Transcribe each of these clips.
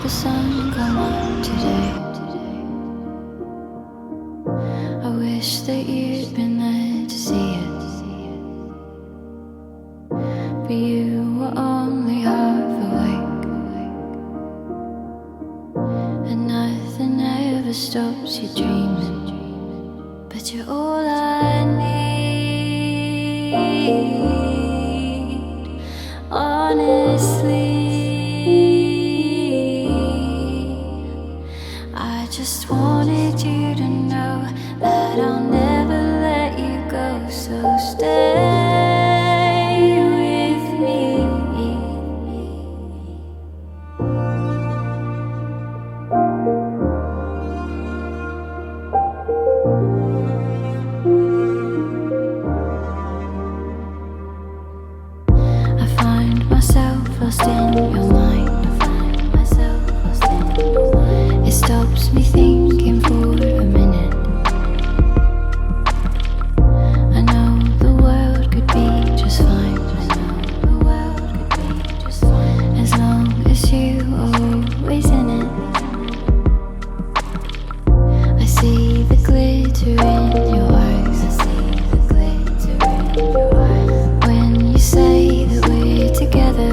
the sun come up today. I wish that you'd been there to see it, but you were only half awake, and nothing ever stops you dreaming, but you're all I need, honestly. I just wanted you to know that I'll never let you go, so stay with me. I find myself lost in your mind. It stops me thinking for a minute. I know the world could be just fine. As long as you are always in it. I see the glitter in your eyes. When you say that we're together,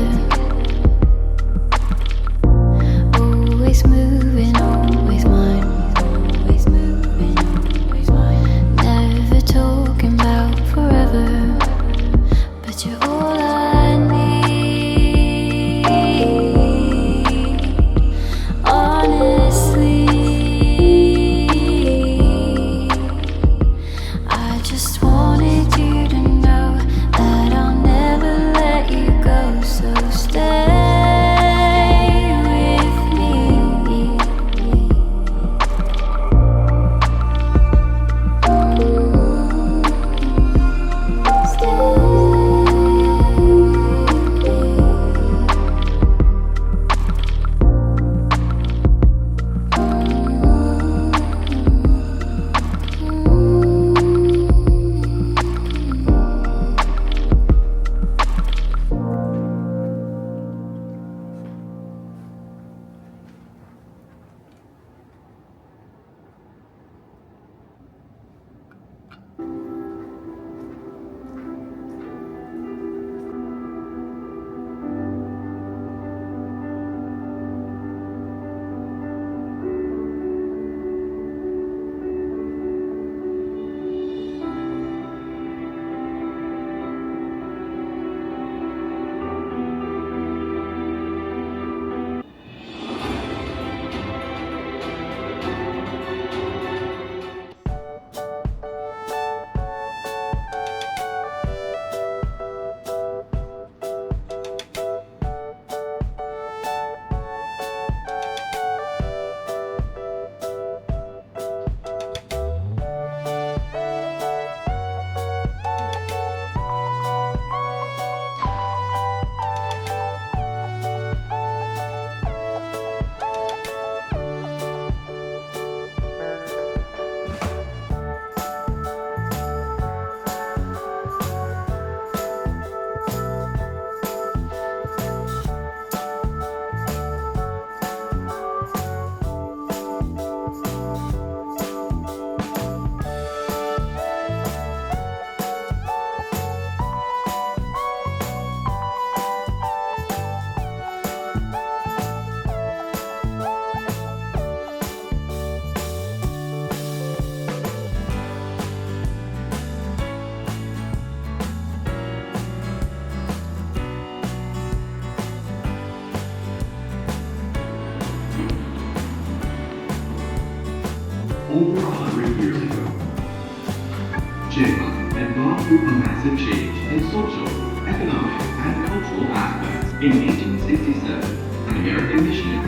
massive change in social, economic, and cultural aspects. In 1867, an American missionary,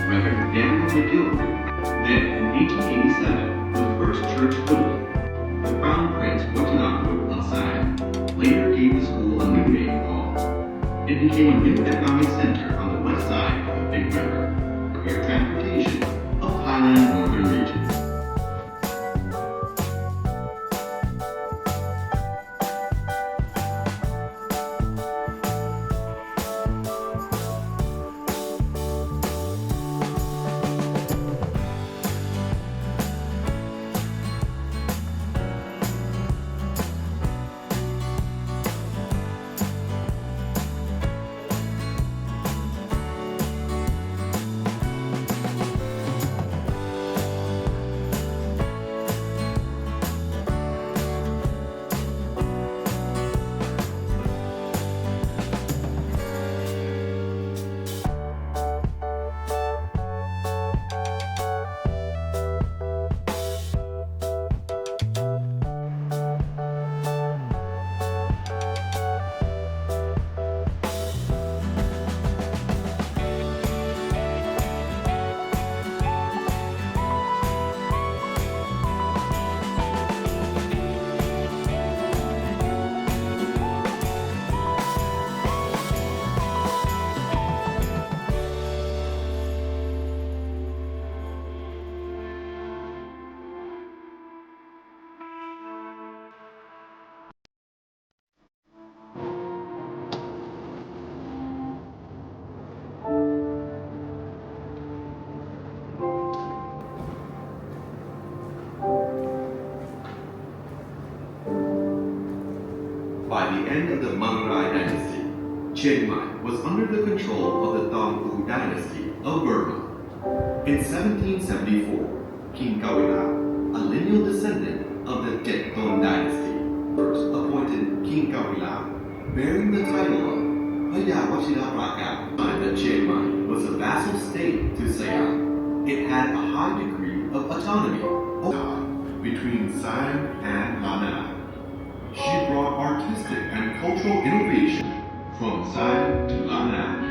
Reverend Daniel McGill, then in 1887, the first church building, the Crown Prince Watanako of Siam, later gave the school a new name called. It became a new economic center on the west side of the Big River, for air transportation of Thailand's northern region. By the end of the Mangrai dynasty, Chiang Mai was under the control of the Tangpu dynasty of Burma. In 1774, King Kawila, a lineal descendant of the Tet-Ton dynasty, first appointed King Kawila, bearing the title of Thailau-China that Chiang Mai was a vassal state to Siam. It had a high degree of autonomy between Siam and Lanai. She brought artistic and cultural innovation from Siam to Lanai